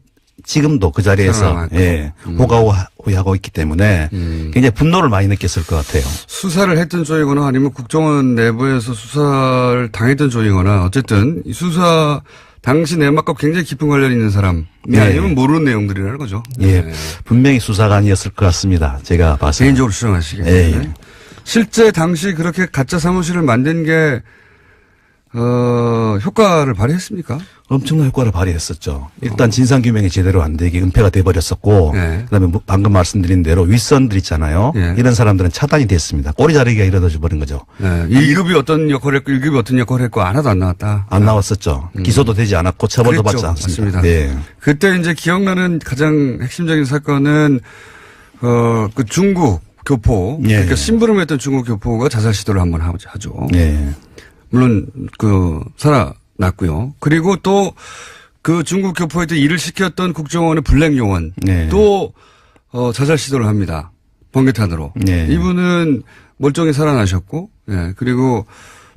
지금도 그 자리에서 예, 호가호위하고 있기 때문에 굉장히 분노를 많이 느꼈을 것 같아요. 수사를 했던 쪽이거나 아니면 국정원 내부에서 수사를 당했던 쪽이거나 어쨌든 이 수사 당시 내막과 굉장히 깊은 관련이 있는 사람이 아니면 모르는 내용들이라는 거죠. 예, 분명히 수사관이었을 것 같습니다. 제가 봐서. 개인적으로 추정하시겠네요. 예. 실제 당시 그렇게 가짜 사무실을 만든 게 효과를 발휘했습니까? 엄청난 효과를 발휘했었죠. 일단 진상규명이 제대로 안 되게 은폐가 돼버렸었고 네. 그다음에 방금 말씀드린 대로 윗선들 있잖아요. 네. 이런 사람들은 차단이 됐습니다. 꼬리 자르기가 이루어져 버린 거죠. 네. 1급이 어떤 역할을 했고 1급이 어떤 역할을 했고 하나도 안 나왔다. 안 나왔었죠. 기소도 되지 않았고 처벌도 그랬죠. 받지 않습니다. 맞습니다. 네. 그때 이제 기억나는 가장 핵심적인 사건은 그 중국 교포 예. 그러니까 심부름했던 중국 교포가 자살 시도를 한번 하죠. 네. 물론 살아났고요. 그리고 또 그 중국 교포한테 일을 시켰던 국정원의 블랙 요원 네. 또 자살 시도를 합니다. 번개탄으로. 네. 이분은 멀쩡히 살아나셨고, 예, 그리고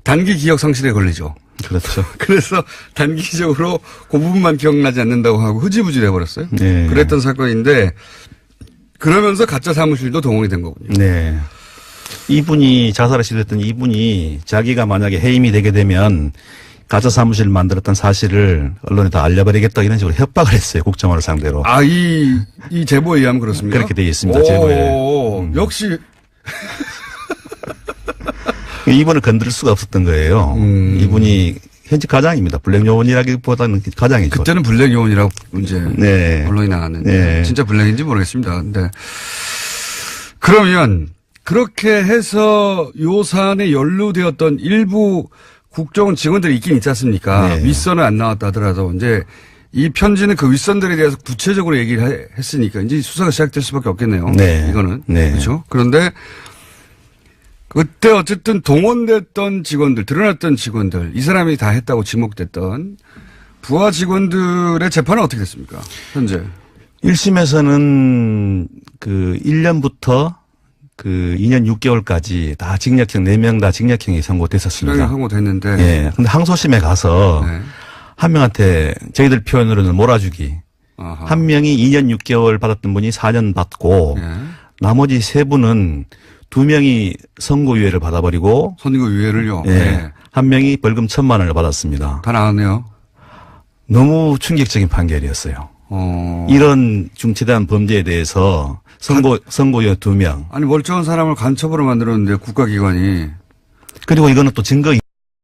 단기 기억 상실에 걸리죠. 그렇죠. 그래서 단기적으로 그 부분만 기억나지 않는다고 하고 흐지부지 해버렸어요. 네. 그랬던 사건인데 그러면서 가짜 사무실도 동원이 된 거군요. 네. 이분이 자살을 시도했던 이분이 자기가 만약에 해임이 되게 되면 가짜 사무실을 만들었던 사실을 언론에 다 알려버리겠다 이런 식으로 협박을 했어요. 국정원을 상대로. 아, 이 제보에 의하면 그렇습니까? 그렇게 되어 있습니다. 제보에. 역시. 이분을 건드릴 수가 없었던 거예요. 이분이 현직 가장입니다. 블랙 요원이라기보다는 가장이죠. 그때는 블랙 요원이라고 이제 네. 언론이 나갔는데 네. 진짜 블랙인지 모르겠습니다. 근데 그러면 그렇게 해서 요 사안에 연루되었던 일부 국정원 직원들이 있긴 있지 않습니까? 네. 윗선은 안 나왔다 하더라도 이제 이 편지는 그 윗선들에 대해서 구체적으로 얘기를 했으니까 이제 수사가 시작될 수밖에 없겠네요. 네. 이거는. 네. 그렇죠. 그런데 그때 어쨌든 동원됐던 직원들, 드러났던 직원들, 이 사람이 다 했다고 지목됐던 부하 직원들의 재판은 어떻게 됐습니까? 현재. 1심에서는 그 1년부터 그 2년 6개월까지 다 징역형 4명 다 징역형이 선고됐었습니다. 실형이 선고됐는데. 예. 근데 항소심에 가서 네. 한 명한테 저희들 표현으로는 몰아주기. 아하. 한 명이 2년 6개월 받았던 분이 4년 받고 예. 나머지 3분은 2명이 선고유예를 받아버리고 선고유예를요. 예. 네. 한 명이 벌금 1,000만 원을 받았습니다. 다 나왔네요. 너무 충격적인 판결이었어요. 이런 중체대한 범죄에 대해서 선고유예 2명. 아니 멀쩡한 사람을 간첩으로 만들었는데 국가기관이. 그리고 이거는 또 증거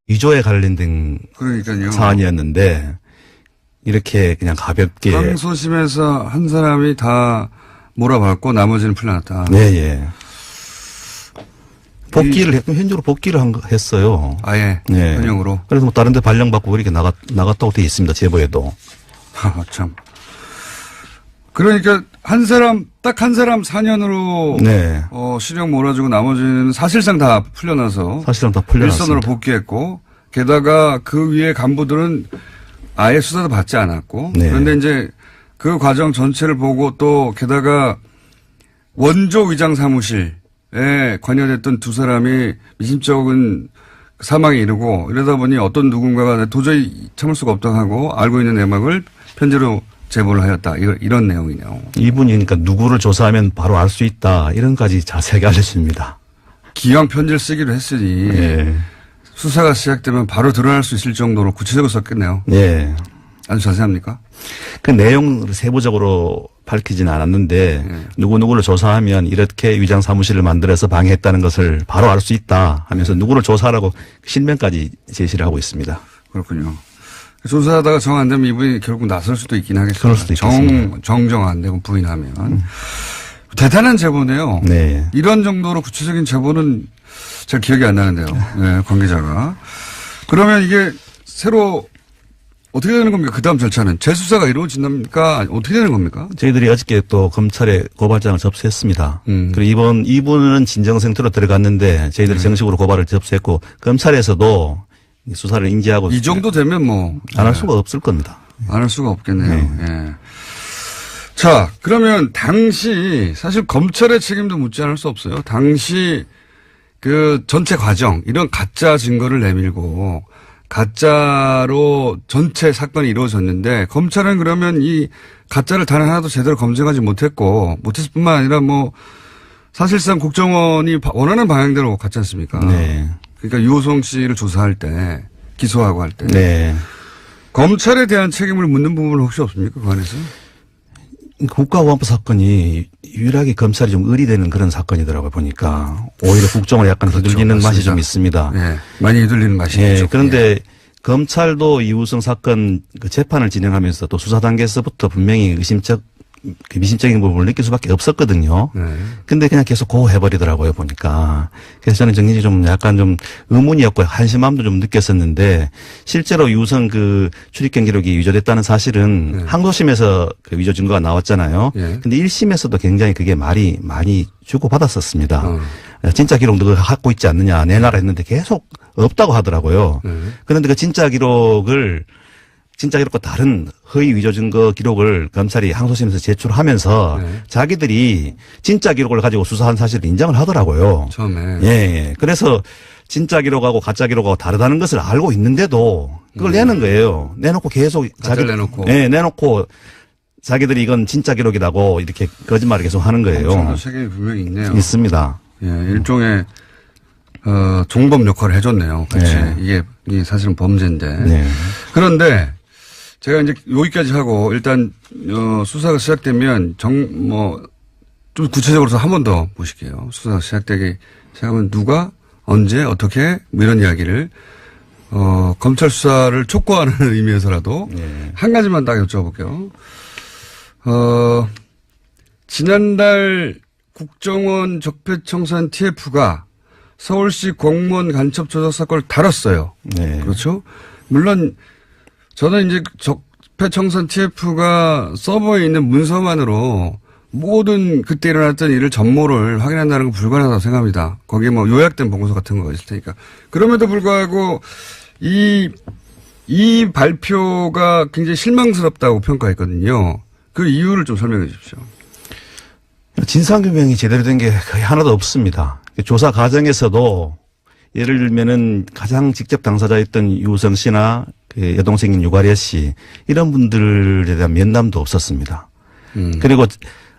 위조에 관련된 그러니까요. 사안이었는데 이렇게 그냥 가볍게. 항소심에서 한 사람이 다 몰아받고 나머지는 풀려났다. 네, 예. 복귀를 했고 현재로 복귀를 했어요. 아예 네. 현역으로. 그래서 뭐 다른 데 발령받고 이렇게 나갔다고 돼 있습니다. 제보에도. 참. 그러니까 딱 한 사람 4년으로 네. 실형 몰아주고 나머지는 사실상 다 풀려나서 사실은 다 풀려났습니다. 일선으로 복귀했고 게다가 그 위에 간부들은 아예 수사도 받지 않았고 네. 그런데 이제 그 과정 전체를 보고 또 게다가 원조 위장 사무실에 관여됐던 두 사람이 미심쩍은 사망에 이르고 이러다 보니 어떤 누군가가 도저히 참을 수가 없다고 하고 알고 있는 내막을 편지로 제보를 하였다. 이런 내용이네요. 이분이 그러니까 누구를 조사하면 바로 알 수 있다. 이런까지 자세하게 알려줍니다. 기왕 편지를 쓰기로 했으니 예. 수사가 시작되면 바로 드러날 수 있을 정도로 구체적으로 썼겠네요. 예. 아주 자세합니까? 그 내용을 세부적으로 밝히지는 않았는데 네. 누구누구를 조사하면 이렇게 위장 사무실을 만들어서 방해했다는 것을 바로 알 수 있다 하면서 누구를 조사하라고 실명까지 제시를 하고 있습니다. 그렇군요. 조사하다가 정 안 되면 이분이 결국 나설 수도 있긴 하겠습니다. 그럴 수도 있겠습니다. 정정 안 되고 부인하면. 대단한 제보네요. 네. 이런 정도로 구체적인 제보는 잘 기억이 안 나는데요. 네, 관계자가. 그러면 이게 새로 어떻게 되는 겁니까? 그 다음 절차는 재수사가 이루어진답니까? 어떻게 되는 겁니까? 저희들이 어저께 또 검찰에 고발장을 접수했습니다. 그리고 이분은 진정상태로 들어갔는데 저희들이 정식으로 고발을 접수했고 검찰에서도 수사를 인지하고 이 정도 되면 뭐 안 할 수가 없을 겁니다. 안 할 수가 없겠네요. 예. 자, 그러면 당시 사실 검찰의 책임도 묻지 않을 수 없어요. 당시 그 전체 과정 이런 가짜 증거를 내밀고 가짜로 전체 사건이 이루어졌는데 검찰은 그러면 이 가짜를 단 하나도 제대로 검증하지 못했을 뿐만 아니라 뭐 사실상 국정원이 원하는 방향대로 갔지 않습니까? 네. 그러니까 유호성 씨를 조사할 때 기소하고 할 때. 네. 검찰에 대한 책임을 묻는 부분은 혹시 없습니까? 그 안에서? 국가보안법 사건이 유일하게 검찰이 좀 의리되는 그런 사건이더라고요, 보니까. 오히려 국정을 약간 휘둘리는 맛이 좀 있습니다. 네. 많이 휘둘리는 맛이 예, 있죠. 그런데 예. 검찰도 이우성 사건 그 재판을 진행하면서 또 수사 단계에서부터 분명히 미심적인 부분을 느낄 수밖에 없었거든요. 네. 근데 그냥 계속 고해버리더라고요, 보니까. 그래서 저는 정신이 좀 약간 좀 의문이었고 한심함도 좀 느꼈었는데 실제로 이우성 그 출입경 기록이 위조됐다는 사실은 네. 항소심에서 그 위조 증거가 나왔잖아요. 네. 근데 1심에서도 굉장히 그게 말이 많이 주고받았었습니다. 진짜 기록 너가 갖고 있지 않느냐 내놔라 했는데 계속 없다고 하더라고요. 그런데 그 진짜 기록과 다른 허위 위조 증거 기록을 검찰이 항소심에서 제출하면서 네. 자기들이 진짜 기록을 가지고 수사한 사실을 인정을 하더라고요. 처음에. 예. 그래서 진짜 기록하고 가짜 기록하고 다르다는 것을 알고 있는데도 그걸 내는 거예요. 내놓고 계속 가짜를 내놓고. 예, 내놓고 자기들이 이건 진짜 기록이라고 이렇게 거짓말을 계속 하는 거예요. 검찰도 책임이 분명히 있네요. 있습니다. 예, 일종의 종범 역할을 해줬네요. 그렇지. 네. 이게 사실은 범죄인데. 네. 그런데 제가 이제 여기까지 하고 일단 수사가 시작되면 좀 구체적으로 한 번 더 보실게요. 수사가 시작하면 누가 언제 어떻게 뭐 이런 이야기를 검찰 수사를 촉구하는 의미에서라도 네. 한 가지만 딱 여쭤볼게요. 지난달 국정원 적폐청산 TF가 서울시 공무원 간첩 조작 사건을 다뤘어요. 네. 그렇죠? 물론 저는 이제 적폐청산 TF가 서버에 있는 문서만으로 모든 그때 일어났던 일을 전모를 확인한다는 건 불가능하다고 생각합니다. 거기에 뭐 요약된 보고서 같은 거 있을 테니까. 그럼에도 불구하고 이 발표가 굉장히 실망스럽다고 평가했거든요. 그 이유를 좀 설명해 주십시오. 진상규명이 제대로 된 게 거의 하나도 없습니다. 조사 과정에서도 예를 들면은 가장 직접 당사자였던 유우성 씨나 그 여동생인 유가려 씨 이런 분들에 대한 면담도 없었습니다. 그리고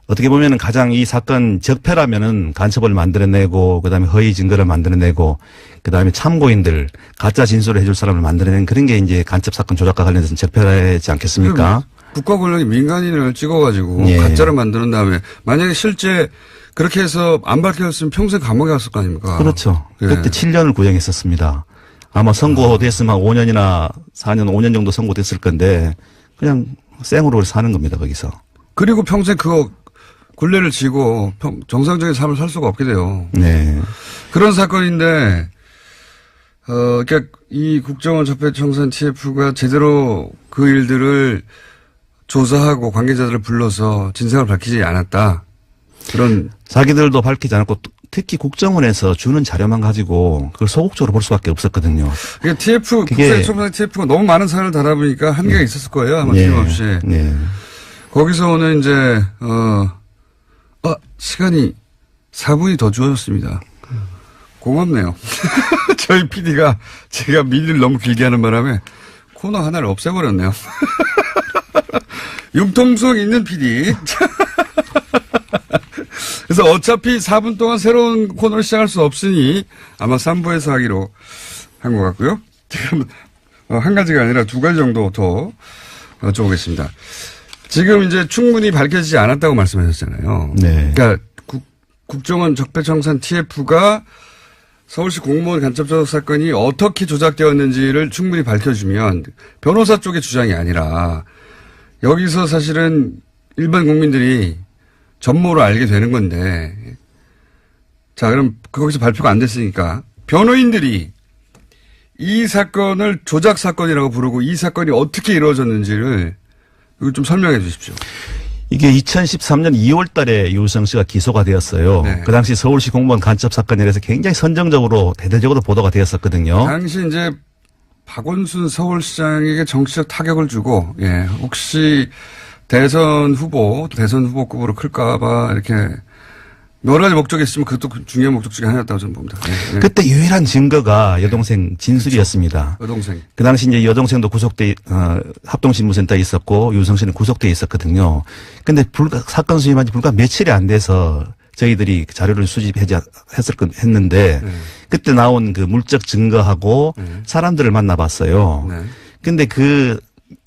어떻게 보면은 가장 이 사건 적폐라면은 간첩을 만들어내고 그다음에 허위 증거를 만들어내고 그다음에 참고인들 가짜 진술을 해줄 사람을 만들어내는 그런 게 이제 간첩 사건 조작과 관련해서 적폐라지 않겠습니까? 국가 권력이 민간인을 찍어가지고 예. 가짜를 만드는 다음에 만약에 실제 그렇게 해서 안 밝혀졌으면 평생 감옥에 갔을 거 아닙니까? 그렇죠. 예. 그때 7년을 구형했었습니다. 아마 선고됐으면 5년이나 4년, 5년 정도 선고됐을 건데 그냥 생으로 사는 겁니다, 거기서. 그리고 평생 그거 굴레를 지고 정상적인 삶을 살 수가 없게 돼요. 네. 그런 사건인데, 그러니까 이 국정원 적폐청산 TF가 제대로 그 일들을 조사하고 관계자들을 불러서 진상을 밝히지 않았다. 그런. 자기들도 밝히지 않았고 특히 국정원에서 주는 자료만 가지고 그걸 소극적으로 볼 수밖에 없었거든요. 그러니까 TF, 국정원 TF가 너무 많은 사안을 다뤄보니까 한계가 있었을 거예요. 아마 틀림없이. 네. 거기서 오늘 이제, 시간이 4분이 더 주어졌습니다. 고맙네요. 저희 PD가 제가 미리를 너무 길게 하는 바람에 코너 하나를 없애버렸네요. 융통성 있는 PD. 그래서 어차피 4분 동안 새로운 코너를 시작할 수 없으니 아마 3부에서 하기로 한 것 같고요. 지금 한 가지가 아니라 두 가지 정도 더 여쭤보겠습니다. 지금 이제 충분히 밝혀지지 않았다고 말씀하셨잖아요. 네. 그러니까 국정원 적폐청산 TF가 서울시 공무원 간첩 조작 사건이 어떻게 조작되었는지를 충분히 밝혀주면 변호사 쪽의 주장이 아니라 여기서 사실은 일반 국민들이 전모로 알게 되는 건데, 자, 그럼 거기서 발표가 안 됐으니까 변호인들이 이 사건을 조작 사건이라고 부르고 이 사건이 어떻게 이루어졌는지를 이걸 좀 설명해 주십시오. 이게 2013년 2월 달에 유우성 씨가 기소가 되었어요. 네. 그 당시 서울시 공무원 간첩 사건이라서 굉장히 선정적으로 대대적으로 보도가 되었었거든요. 당시 이제 박원순 서울시장에게 정치적 타격을 주고, 예, 혹시 대선 후보급으로 클까봐 이렇게 여러 가지 목적이 있으면 그것도 중요한 목적 중에 하나였다고 저는 봅니다. 예, 예. 그때 유일한 증거가 여동생 진술이었습니다. 여동생. 그 당시 이제 여동생도 구속돼, 합동신문센터에 있었고 유우성 씨는 구속돼 있었거든요. 근데 사건 수임한 지 불과 며칠이 안 돼서 저희들이 자료를 수집했는데 그때 나온 그 물적 증거하고 사람들을 만나봤어요. 네. 근데 그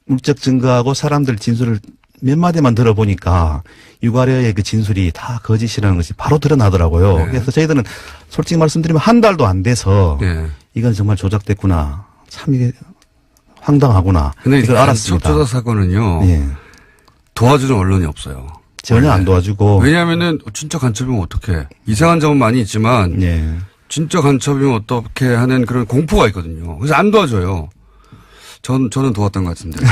물적 증거하고 사람들 진술을 몇 마디만 들어보니까 유가려의 그 진술이 다 거짓이라는 것이 바로 드러나더라고요. 네. 그래서 저희들은 솔직히 말씀드리면 한 달도 안 돼서 네. 이건 정말 조작됐구나. 참 이게 황당하구나. 근데 이걸 알았습니다. 조작 사건은요. 예. 도와주는 언론이 없어요. 전혀 안 도와주고. 왜냐하면은 진짜 간첩이면 어떡해. 이상한 점은 많이 있지만 예. 진짜 간첩이면 어떻게 하는 그런 공포가 있거든요. 그래서 안 도와줘요. 저는 도왔던 것 같은데.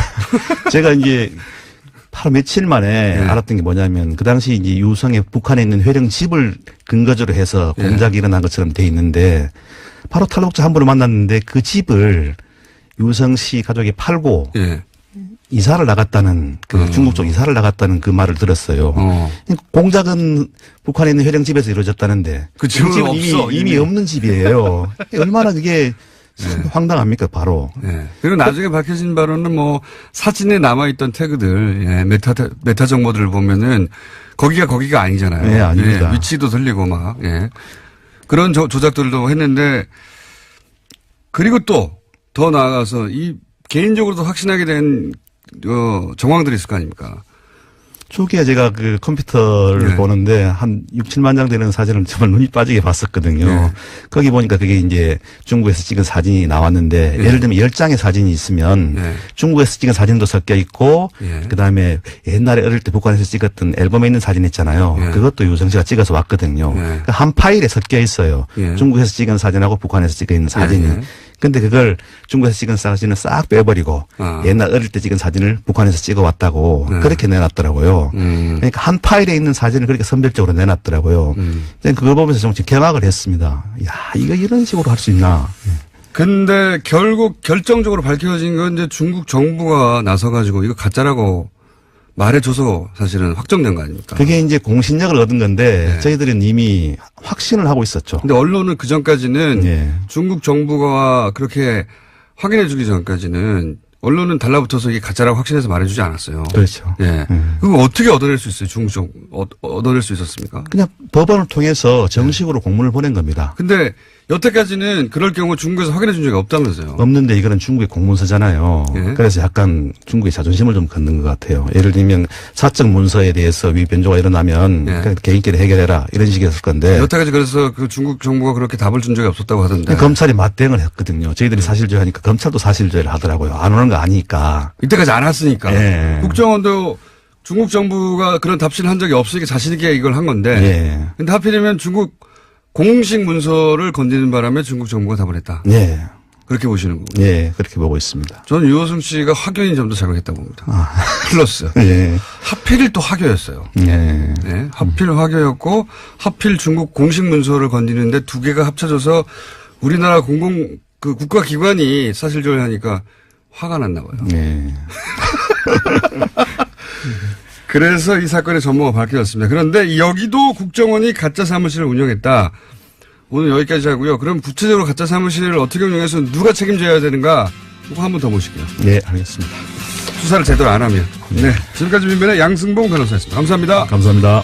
제가 이제 바로 며칠 만에 알았던 게 뭐냐면 그 당시 이제 유우성의 북한에 있는 회령 집을 근거지로 해서 공작이 일어난 것처럼 돼 있는데 바로 탈북자 한 분을 만났는데 그 집을 유우성 씨 가족이 팔고 예. 이사를 나갔다는 그 중국 쪽 이사를 나갔다는 그 말을 들었어요. 공작은 북한에 있는 회령 집에서 이루어졌다는데 그 집은 없어. 이미 없는 집이에요. 얼마나 그게 황당합니까, 바로. 예. 그리고 나중에 밝혀진 바로는 뭐 사진에 남아있던 태그들, 예, 메타 정보들을 보면은 거기가 아니잖아요. 네, 아닙니다. 예, 위치도 틀리고 막, 예. 그런 조작들도 했는데 그리고 또 더 나아가서 이 개인적으로도 확신하게 된 정황들이 있을 거 아닙니까? 초기에 제가 그 컴퓨터를 네. 보는데 한 6, 7만 장 되는 사진을 정말 눈이 빠지게 봤었거든요. 네. 거기 보니까 그게 이제 중국에서 찍은 사진이 나왔는데 네. 예를 들면 10장의 사진이 있으면 네. 중국에서 찍은 사진도 섞여 있고 네. 그다음에 옛날에 어릴 때 북한에서 찍었던 앨범에 있는 사진 있잖아요. 네. 그것도 유성 씨가 찍어서 왔거든요. 네. 그러니까 한 파일에 섞여 있어요. 네. 중국에서 찍은 사진하고 북한에서 찍어 있는 사진이. 네. 근데 그걸 중국에서 찍은 사진을 싹 빼버리고 옛날 어릴 때 찍은 사진을 북한에서 찍어왔다고 그렇게 내놨더라고요. 그러니까 한 파일에 있는 사진을 그렇게 선별적으로 내놨더라고요. 그걸 보면서 좀 경악을 했습니다. 야, 이거 이런 식으로 할 수 있나. 근데 결국 결정적으로 밝혀진 건 이제 중국 정부가 나서가지고 이거 가짜라고 말해줘서 사실은 확정된 거 아닙니까? 그게 이제 공신력을 얻은 건데 네. 저희들은 이미 확신을 하고 있었죠. 근데 언론은 그 전까지는 예. 중국 정부가 그렇게 확인해 주기 전까지는 언론은 달라붙어서 이게 가짜라고 확신해서 말해주지 않았어요. 그렇죠. 예. 그거 어떻게 얻어낼 수 있어요? 중국 정부 얻어낼 수 있었습니까? 그냥 법원을 통해서 정식으로 공문을 보낸 겁니다. 근데 여태까지는 그럴 경우 중국에서 확인해 준 적이 없다면서요. 없는데 이거는 중국의 공문서잖아요. 예. 그래서 약간 중국의 자존심을 좀 걷는 것 같아요. 예를 들면 사적 문서에 대해서 위 변조가 일어나면 예. 그냥 개인끼리 해결해라 이런 식이었을 건데 여태까지 그래서 그 중국 정부가 그렇게 답을 준 적이 없었다고 하던데. 검찰이 맞대응을 했거든요. 저희들이 사실조회하니까 검찰도 사실조회를 하더라고요. 안 오는 거 아니까. 이때까지 안 왔으니까. 예. 국정원도 중국 정부가 그런 답신을 한 적이 없으니까 자신있게 이걸 한 건데. 예. 근데 하필이면 중국 공식 문서를 건드리는 바람에 중국 정부가 답을 했다. 예. 그렇게 보시는 거고. 예. 그렇게 보고 있습니다. 저는 유호승 씨가 확연히 점도 작용했다고 봅니다. 플러스. 예. 하필 또 화교였어요. 예. 네, 하필 화교였고 하필 중국 공식 문서를 건드리는데 두 개가 합쳐져서 우리나라 국가기관이 사실조회하니까 화가 났나 봐요. 예. 그래서 이 사건의 전모가 밝혀졌습니다. 그런데 여기도 국정원이 가짜 사무실을 운영했다. 오늘 여기까지 하고요. 그럼 구체적으로 가짜 사무실을 어떻게 운영해서 누가 책임져야 되는가? 이거 한 번 더 보실게요. 네, 알겠습니다. 수사를 제대로 안 하면. 네. 지금까지 민변의 양승봉 변호사였습니다. 감사합니다. 감사합니다.